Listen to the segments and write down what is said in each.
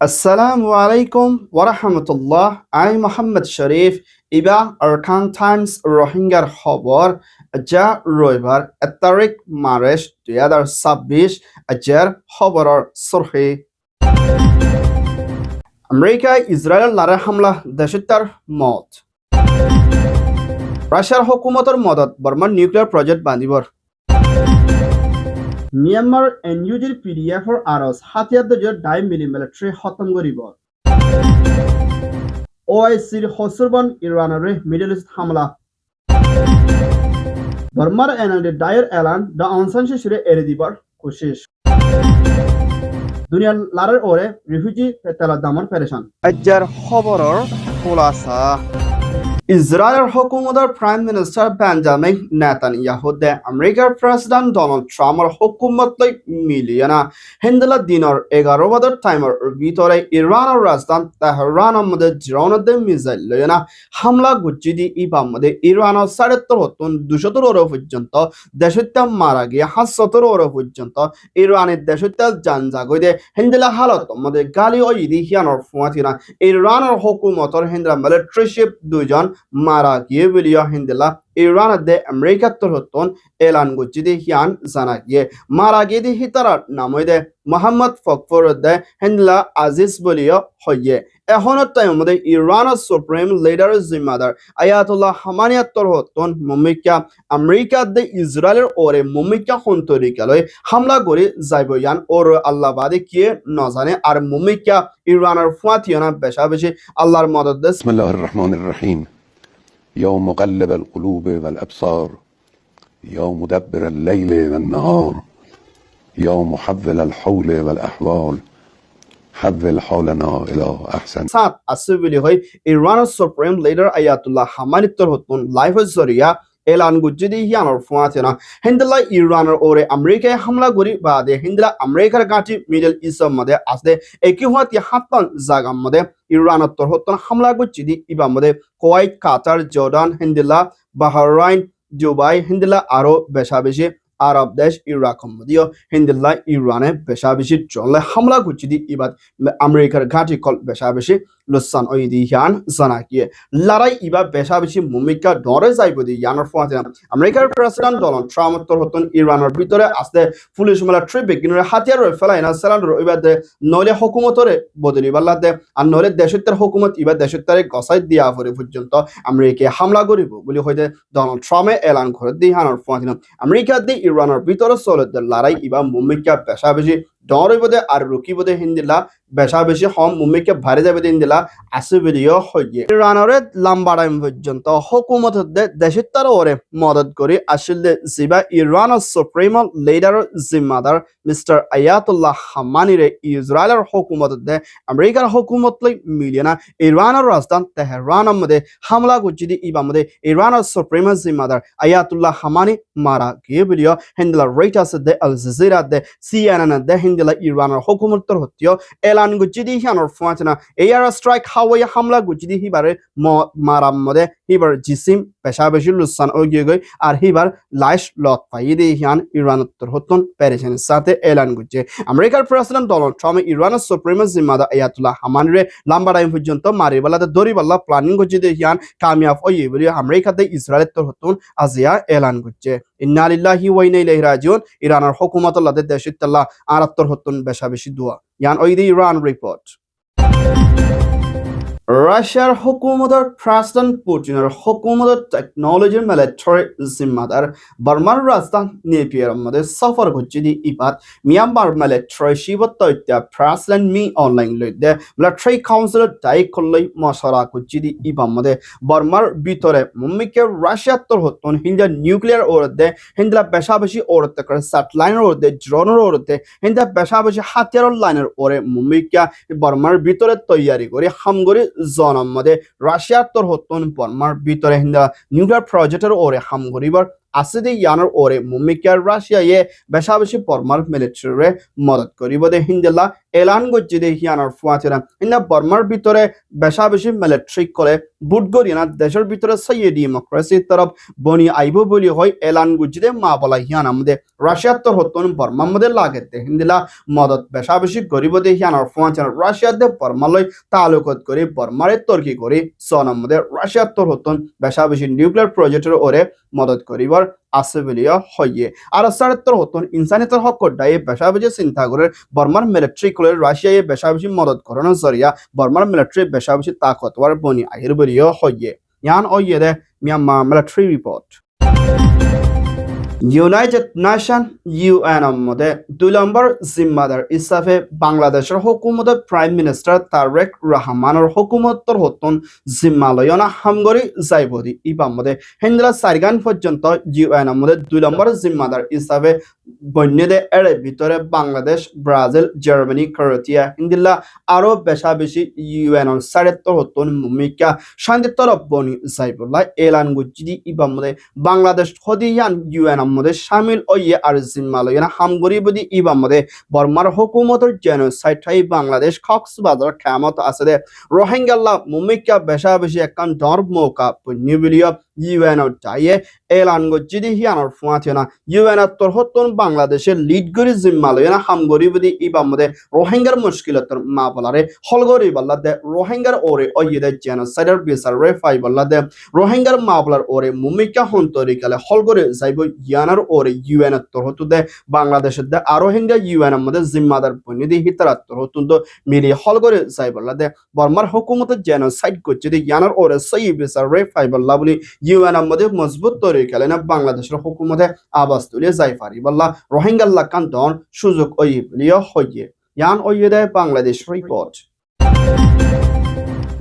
Assalamu alaikum wa rahmatullah. I'm Muhammad Sharif. Iba Arkan Times রোহিঙ্গার খবর যা রবিবার 1 তারিখ মার্চ 2026 আজের খবরের সুরখি আমেরিকায় ইসরায়েলের লারে হামলা দেশটার মত রাশিয়ার হুকুমতের মদত বর্মার নিউক্লিয়ার প্রজেক্ট বান্ধিবর মিয়ানমার এনইউজির পিডিএফৰ আৰজ হাতিয়াৰ দজৰ ডাই মিলিমিলিটাৰী খতম কৰিব OICৰ হসুৰবন ইৰাণৰে মিডল ইষ্ট হামলা বৰ্মাৰ এনএলডি ডায়ের এলান দ্য অনসান শিশুৰে এৰি দিবৰ কোশিশ দুনিয়াৰ লাৰৰ ওৰে রিফিউজি পেটেলা দামৰ পেৰেশান আজ্জাৰ খবৰৰ খোলাসা ইসরায়েলের হুকুমতের প্রাইম মিনিস্টার বেঞ্জামিন নেতানিয়াহু দে আমেরিকার প্রেসিডেন্ট ডোনাল্ড ট্রাম্পের হুকুমত মিলিয়ে না হিন্দলা দিনের 11 বছর টাইমের ভিতরে ইরানের রাজধানী তেহরানের মধ্যে ড্রোন মিসাইল লয়ে না হামলা গুচ্ছি দি ইবাম মধ্যে ইরানের 270 পর্যন্ত দেশত্যাগ মারা গিয়ে 700 পর্যন্ত ইরানের দেশত্যাগ জানজাগই দে হিন্দলা হালত মধ্যে গালি ও ইদি হিয়ানোর ফুয়াতিনা ইরানের হুকুমতের হিন্দলা মিলিটারি শিপ দুজন মারা গিয়ে বলিয়া হিন্দলা ইরান দে আমেরিকা তরহতন এলান গুচ্ছি হিয়ান জানা গিয়ে মারা গিয়ে দি হিতারার নাম দে মোহাম্মদ ফকফর দে হিন্দলা আজিজ বলিয়া হইয়ে এখনো টাইম মধ্যে ইরানের সুপ্রিম লিডার জিম্মাদার আয়াতুল্লাহ খামেনির তরহতন মুমিকা আমেরিকা দে ইসরায়েলের ওরে মুমিকা হন্তরিকালয় হামলা করে যাইবয়ান ওর আল্লাহ বাদে কে নজানে আর মুমিকা ইরানের ফাতিয়ানা বেশা বেশি আল্লাহর মদদ দে বিসমিল্লাহির রহমানির রহিম يوم مقلب القلوب والأبصار يوم مدبر الليل والنهار يوم محول الحول والأحوال حول حولنا إلى أحسن সাত আসবিলি হয় ইরানের সুপ্রিম লিডার আয়াতুল্লাহ খামেনির তরহতন লাইফের জরিয়া এলান গুজ্জি হিয়ানোর ফুয়াতেনা হিন্দলা ইরানের ওরে আমেরিকায় হামলা করি বাদে হিন্দলা আমেরিকার গাঁটি মিডল ইস্টের মধ্যে আসলে একই হাতি হাতান জাগার মধ্যে ইরানের তরহতন হামলা গুজ্জি ইবা মধ্যে কুয়েত কাতার জর্ডান হিন্দলা বাহরাইন দুবাই হিন্দলা আরো বেশা বেশি আরব দেশ ইরাক মধ্যে হিন্দলা ইরানে বেশা বেশি চলে হামলা গুজ্জি ইবাদ আমেরিকার ঘাঁটি কল বেশা বেশি লুসান ওইদি হিয়ান জানা গিয়ে লড়াই ইবা বেশা বেশি মুমিকা ডরে যাইব দি ইয়ানোর ফুয়াতে আমেরিকার প্রেসিডেন্ট ডোনাল্ড ট্রাম্প তরহতন ইরানের ভিতরে আসলে পুলিশ মিলিটারি বিজ্ঞানের হাতিয়ার ফেলাই না সেলান ইবাদে নলে হুকুমতরে বদলি বাল্লাতে আর নলে দেশত্বের হুকুমত ইবা দেশত্বের গসাই দিয়া পরে পর্যন্ত আমেরিকায় হামলা করিব বলে হইতে ডোনাল্ড ট্রাম্পে এলান করে দি হানোর ফুয়াতে আমেরিকা দি ইরানের ভিতরে চলে লড়াই ইবা মুমিকা বেশা বেশি ডরে বোধে আর রুকি বোধে হিন্দিলা বেশা বেশি হম মুম্বাইকে ভারে যাবে হিন্দিলা আসে বেরিয়ে হইয়ে ইরানের লম্বা টাইম পর্যন্ত হুকুমত দেশের তার ওরে মদত করে আসলে জিবা ইরানের সুপ্রিম লিডার জিম্মাদার মিস্টার আয়াতুল্লাহ খামেনিরে ইসরায়েলের হুকুমত আমেরিকার হুকুমত মিলিয়ে না ইরানের রাজধানী তেহরানের মধ্যে হামলা করছি ইবা মধ্যে ইরানের সুপ্রিম জিম্মাদার আয়াতুল্লাহ খামেনি মারা গিয়ে বেরিয়ে হিন্দিলা রেটাস দে আল জাজিরা দে CNN দে হিন্দিলা ইরানের হুকুমতের হত্য এলান গুচ্ছি হিয়ানোর ফুয়াচনা এয়ার স্ট্রাইক হাওয়াই হামলা গুচ্ছি হিবারে মারাম মধ্যে হিবার জিসিম পেশা বেশি লুসান ও গিয়ে গই আর হিবার লাইশ লত পাই দিয়ে হিয়ান ইরানোত্তর হতন প্যারিসেনের সাথে এলান গুচ্ছি আমেরিকার প্রেসিডেন্ট ডোনাল্ড ট্রাম্প ইরানের সুপ্রিম জিম্মাদার আয়াতুল্লাহ খামেনিরে লম্বা টাইম পর্যন্ত মারিবালাতে দরিবাল্লা প্ল্যানিং গুচ্ছি হিয়ান কামিয়াব ওই বলি আমেরিকাতে ইসরায়েলের হতন আজিয়া এলান গুচ্ছি ইন্না লিল্লাহি ওয়া ইন্না ইলাইহি রাজিউন ইরানের হুকুমত আল্লাহদের দেশিত্তাল্লাহ আরাত্তর হতন বেশা বেশি দোয়া ইয়ান ওই দি ইরান রিপোর্ট রাশিয়ার হুকুমতের প্রেসিডেন্ট পুতিনের হুকুমতের টেকনোলজির মিলিটারি জিম্মাদার বর্মার রাজধানী নেপিয়ার মধ্যে সফর করছে ইবাদ মিয়ানমার মিলিটারি শিবত্য প্রেসিডেন্ট মি অনলাইন লইতে মিলিটারি কাউন্সিলের দায়িত্ব লই মশলা করছে ইবাম মধ্যে বর্মার ভিতরে মুম্বাইকে রাশিয়ার তোর হতন হিন্দা নিউক্লিয়ার ওরতে হিন্দা বেশা বেশি ওরতে করে স্যাটেলাইনের ওরতে ড্রোনের ওরতে হিন্দা বেশা বেশি হাতিয়ার লাইনের ওরে মুম্বাইকে বর্মার ভিতরে তৈয়ারি করে হামগরি জনম মধ্যে রাশিয়ার তোর হতন বর্মার ভিতরে হিন্দা নিউক্লিয়ার প্রজেক্টের ওরে হাম করিবার আসিদি ইয়ানোর ওরে মুমিকা রাশিয়ায়ে বেশাবেশি বর্মার মিলিটারিরে মদত করিব দে হিন্দিলা এলান গজ্জি দে ইয়ানোর ফুয়াতিরা ইন্না বর্মার ভিতরে বেশাবেশি মিলিটারি করে বুট গরিয়ানা দেশের ভিতরে সইয়ে ডেমোক্রেসির তরফ বনি আইব বলি হয় এলান গজ্জি দে মা বলা হিয়ান আমাদের রাশিয়ার তর হতন বর্মা মধ্যে লাগে দে হিন্দিলা মদত বেশাবেশি গরিব দে ইয়ানোর ফুয়াতিরা রাশিয়ার দে বর্মালয় তালুকত করে বর্মারে তর্কি করে সন আমাদের রাশিয়ার তর হতন বেশাবেশি নিউক্লিয়ার প্রজেক্টের ওরে মদত করিবার আছে বলিয়া হইয়ে আর সাড়েত্তর হতন ইনসানিয়তের হক ডায়ে বেশাবেশি চিন্তা করে বর্মার মিলিটারি করে রাশিয়ায় বেশাবেশি মদত করানোর জরিয়া বর্মার মিলিটারি বেশাবেশি তাকতওয়ার বনি আহির বলিয়া হইয়ে ইয়ান ওইয়ে দে Myanmar military report United Nation UN মধ্যে 2 নম্বর জিম্মাদার হিসাবে বাংলাদেশের হুকুমতের প্রাইম মিনিস্টার তারেক রহমানের হুকুমতর হতন জিম্মালয়না হামগরি যাইবদি ইবাম মধ্যে হেন্দ্রা সারগান পর্যন্ত ইউএন মধ্যে 2 নম্বর জিম্মাদার হিসাবে বন্যদে এর ভিতরে বাংলাদেশ ব্রাজিল জার্মানি ক্রোয়েশিয়া হিন্দিল্লা আরো বেশি ইউএন সাড়েত্তর হতন ভূমিকা শান্তি তরফ বনি যাইবুল্লাহ এলান গুজিদি ইবাম মধ্যে বাংলাদেশ হদিয়ান ইউএন মধ্যে শামিল ওয়ে আর জিম্মালয়না হামগরিবদি ইবাম মধ্যে বর্মার হুকুমতের জেনোসাইড ঠাই বাংলাদেশ কক্সবাজার খেমত আছে দে রোহিঙ্গাল্লা ভূমিকা বেশি একখান ডর মৌকা পুণ্যবিলিয় ইউএন টাইয়ে এলান গজিদি হিয়ানোর ফুয়াথিনা ইউএন তোর হতন বাংলাদেশের লিড গরি জিম্মালয়না হামগরিবদি ইবাম মধ্যে রোহিঙ্গার মুশকিলতর মা বলারে হলগরি বল্লা দে রোহিঙ্গার ওরে ওয়ে জেনোসাইডের বিচার রে ফাই বল্লা দে রোহিঙ্গার মা বলার ওরে ভূমিকা হন্তরিকালে হলগরে যাইব ইয়ানার ওরে ইউএন তোর হতু দে বাংলাদেশের দে আরো হিঙ্গা ইউএন মধ্যে জিম্মাদার বনিদি হিতারাত তোর হতুন তো মিলি হলগরে যাই বল্লা দে বর্মার হুকুমতের জেনোসাইড করছে দে ইয়ানার ওরে সই বিচার রে ফাই বল্লা বলি ইউএন মধ্যে মজবুত তরিকালে না বাংলাদেশের হুকুমতে আবাস তুলে যাই পারি বল্লা রোহিঙ্গাল্লা কান্তন সুযোগ ওই বলিয়া হইয়ে ইয়ান ওই দে বাংলাদেশ রিপোর্ট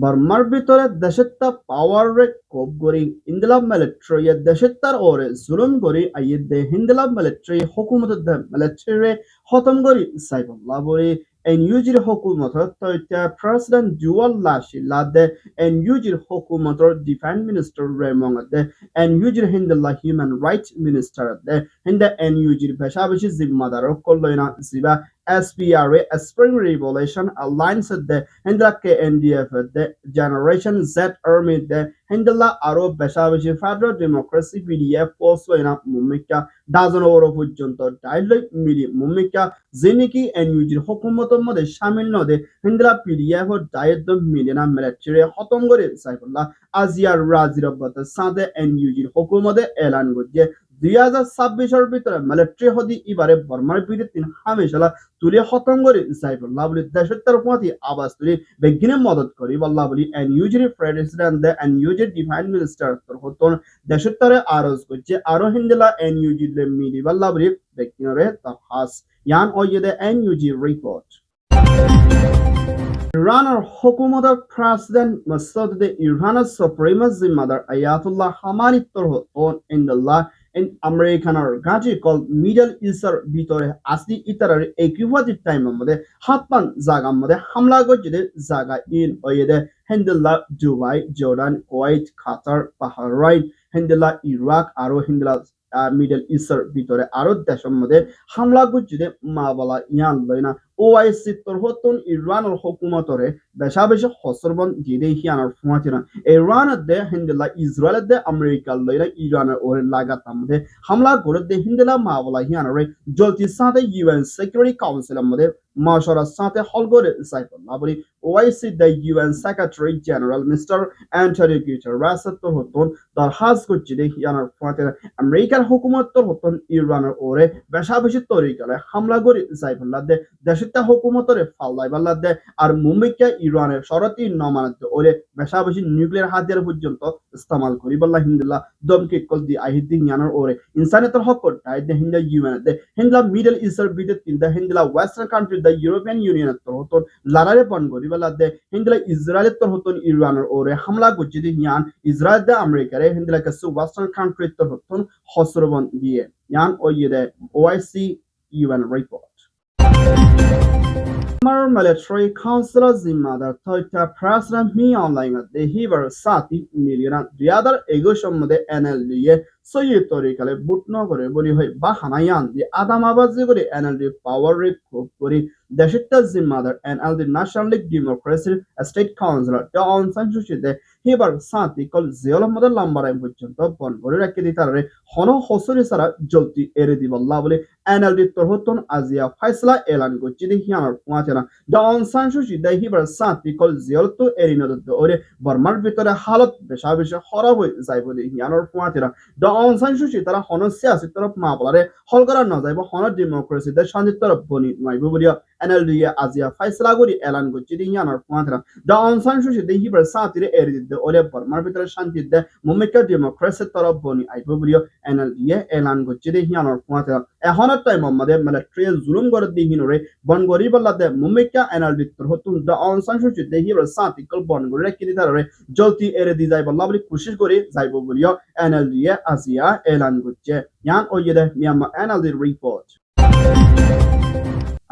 বর্মার ভিতরে দেশের পাওয়ার রে কোপ গরি ইন্দিলা মিলিটারি দেশের ওরে জুলুম গরি আইয়ে দে হিন্দিলা মিলিটারি হুকুমত দে মিলিটারি খতম গরি সাইবুল্লাহ বরি এনইউজির হুকুমত তৈতা প্রেসিডেন্ট জুয়াল্লাহ শিলাদে এনইউজির হুকুমত ডিফেন্স মিনিস্টার রেমং দে এনইউজির হিন্দিলা হিউম্যান রাইটস মিনিস্টার দে হিন্দা এনইউজির বেশাবেশি জিম্মাদার কল্লয়না জিবা SPRA Spring Revolution Alliance de Hindla KNDF de Generation Z Army de Hindla Aro Beshavishi Federal Democracy PDF Posloina Mumika Dazan Oro Pujonto Dialogue Midi Mumika Ziniki and Yujir Hokumoto Mode Shamil Node Hindla PDF Diet the Millina Military Hotongore Cycla Asia Razira Bata Sade and Yujir Hokumode Elan Gudje 2026 ভিতরে military হদি ইবারে বর্মার বিরুদ্ধে হামেশালা তুলে খতম করে সাইফুল্লাহ বলি দেশের তরফাতি আবাস তুলে বেগিনে মদত করি বল্লাহ বলি এনইউজির প্রেসিডেন্ট দে এনইউজির ডিফেন্স মিনিস্টার তরফতন দেশের তরে আরজ করছে আরো হিন্দিলা এনইউজির মিলি বল্লাহ বলি বেগিনরে তহাস ইয়ান ওয়েদে এনইউজি রিপোর্ট ইরানের হুকুমতের প্রেসিডেন্ট মাসউদ ইরানের সুপ্রিম জিম্মাদার আয়াতুল্লাহ খামেনি তরফতন ইনদাল্লাহ in Americaner gaji called Middle Eastern ভিতরে আসলি ইতারের equivalent time মধ্যে হাতপান জায়গা মধ্যে হামলা করছে জায়গা ইন ওয়েদে হেন্ডেলা Dubai Jordan Kuwait Qatar Bahrain হেন্ডেলা ইরাক আরো হেন্ডেলা মিডল ইস্টার ভিতরে আরো দেশের মধ্যে হামলা করছে মা বলা ইয়ান লয়না ওআইসি তরফতন ইরানের হুকুমতরে বেশি হসরবন দিয়ে হিয়ানার ফুমাতিনা ইরানের দে হিন্দিলা ইসরায়েলের দে আমেরিকার লইরা ইরানের ওরে লাগাতার মধ্যে হামলা করে দে হিন্দিলা মা বলা হিয়ানারে জলতির সাথে ইউএন সিকিউরিটি কাউন্সিলের মধ্যে মাশরার সাথে হলগরে সাইফুল্লাহ বলি ওআইসি দে UN secretary general mister Antonio Guterres তরফতন দরখাস্ত করছে দে হিয়ানার ফুমাতিনা আমেরিকার হুকুমত তরফতন ইরানের ওরে বেশি তরিকালে হামলা করে সাইফুল্লাহ দে দেশের হুকুমতরে ফাল্লাই বাল্লা দে আর মুম্বাইকে ইরানের শরতি নমানাতে ওরে বেশি নিউক্লিয়ার হাতিয়ার পর্যন্ত ইস্তেমাল করি বল্লা হিন্দিল্লা দমকে কল দি আহিদ্দিন ইয়ানার ওরে ইনসানিয়তের হক টাই দে হিন্দা ইউএন দে হিন্দলা মিডল ইস্টার বিতে তিনটা হিন্দলা ওয়েস্টার্ন কান্ট্রি দা ইউরোপিয়ান ইউনিয়নের তর হতন লারারে পন করি বল্লা দে হিন্দলা ইসরায়েলের তর হতন ইরানের ওরে হামলা করছে দি ইয়ান ইসরায়েল দে আমেরিকারে হিন্দলা কাছে ওয়েস্টার্ন কান্ট্রি তর হতন হসরবন দিয়ে ইয়ান ওয়ে দে OIC UN report Our military councilor zimmadaar toita president mi online de hiver sati million the other ego shomode NLDye Syed তরিকালে বুট নগরে বলি হয় বা হানায়ান দি আদাম আবাজি করে এনএলডি পাওয়ার রে খুব করে দেশের জিম্মাদার এনএলডি ন্যাশনাল লিগ ডেমোক্রেসির state councillor Daw Aung San সুচিতে হিবার সাঁতি কল জিয়ল মদের লাম্বারাই পর্যন্ত বন করে রেখে দিতারে হন হসরি সারা জলতি এরে দিবল্লা বলে এনএলডি তরহতন আজিয়া ফাইসলা এলান করছি দি হিয়ানোর পুঁয়াছে না ড অন সান সুচি দে হিবার সাঁতি কল জিয়ল তো এরিনদ ওরে বর্মার ভিতরে হালত বেশা বেশি খরাব হয়ে যায় বলে হিয়ানোর পুঁয়াছে না ড অন সান সুচি তারা হন সিয়াসি তরফ মা বলারে হল করা না যাইব হন ডেমোক্রেসিতে শান্তির তরফ বনি নয় বলিয়া এনএলডি আজিয়া ফাইসলা করি এলান করছি দি হিয়ানোর পুঁয়াছে না ড অন সান সুচি দে হিবার সাঁতিরে এরি দিতে ওরে বর্মার ভিতরে শান্তি দে মুমিকা ডেমোক্রেসির তরফ বনি আইব বলিয়া এনএলডি এলান করছি দি হিয়ানোর পুঁয়াছে না এখনের টাইম আমাদের মিলিটারি জুলুম করে দি হিনরে বন গরি বল্লাদে মুমিকা এনএলডি তরহতুন ড অন সান সুচি দে হিবার সাঁতি কল বন গরি রেখে দিতারে জলদি এরে দি যাইব লাভলি কোশিশ করে যাইব বলিয়া এনএলডি আজিয়া এলান করছে ইয়ান ওইদে মিয়ামা এনএলডি রিপোর্ট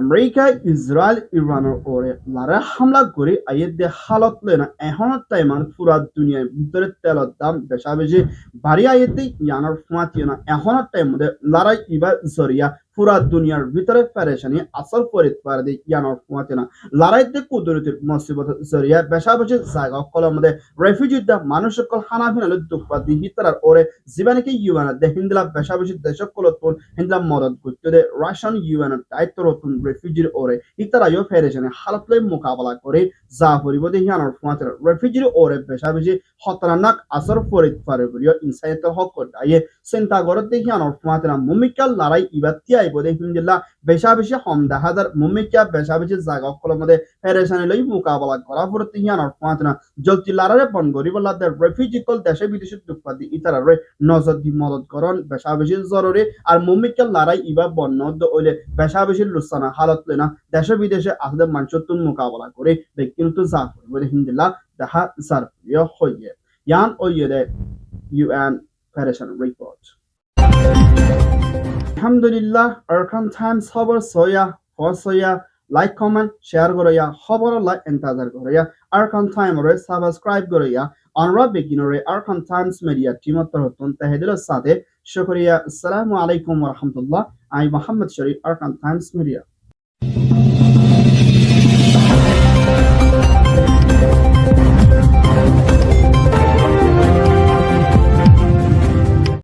আমেরিকা ইসরায়েল ইরানের ওরে লারা হামলা করে আইয়েদে হালত লেনা এখনের টাইমান পুরা দুনিয়ার ভিতরে তেলের দাম বেশা বেশি বাড়ি আইয়েদে ইয়ানোর ফুয়াতিয়ে না এখনের টাইম মধ্যে লড়াই ইবা জরিয়া পুরা দুনিয়ার ভিতরে পেরেশানি আসল করে পারে দে ইয়ানোর ফুয়াতিয়ে না লড়াইতে কুদরতের মুসিবত জরিয়া বেশা বেশি জায়গা কলম মধ্যে রেফিউজি দা মানুষ সকল হানা ফিনালে দুঃখপা দি হিতার ওরে জীবনকে ইউএন দে হিন্দলা বেশা বেশি দেশক কলতন হিন্দলা মদত করতে দে রাশিয়ান ইউএন দায়িত্ব রতন রেফিউজির ওরে ইতারাইও ফেরেশানি হালতলে মোকাবেলা করে যা পরিব দে ইয়ানোর ফুয়াতিয়ে রেফিউজির ওরে বেশা বেশি খতরনাক আসর করে পারে বলিও ইনসাইটের হক দায়ে চিন্তা করত দে ইয়ানোর ফুয়াতিয়ে মুমিকাল লড়াই ইবাতি আইব দে হিন্দলা বেশা বেশি হমদা হাজার মুমিকা বেশা বেশি জায়গা কলম মধ্যে ফেরেশানি লই মোকাবেলা করা পড়তে ইয়ানোর ফুয়াতিয়ে জলতি লড়ারে বন গরিব লাদের রেফিউজি কল দেশে বিদেশে দুঃখপাতি ইতারারে নজর দি মদত করন বেশা বেশি জরুরি আর মুমিকাল লড়াই ইবা বন্য ওইলে বেশা বেশি লুসানা হালত লেনা দেশে বিদেশে আসলে মানুষতুন মোকাবেলা করে ব্যক্তিগত জাফর বলে হিন্দলা দেখা জার হইয়ে ইয়ান ওইয়ে ইউএন ফেডারেশন রিপোর্ট আলহামদুলিল্লাহ আরকান টাইমস খবর সয়া ফসয়া লাইক কমেন্ট শেয়ার করিয়া খবর লাই ইন্তজার করিয়া আরকান টাইমরে সাবস্ক্রাইব করিয়া আমরা বেগিনরে আরকান টাইমস মিডিয়া টিমত তরফতন তাহেদিলের সাথে শুকরিয়া আসসালামু আলাইকুম ওয়া রাহমাতুল্লাহ I Mohammad Sharif Arakan Times media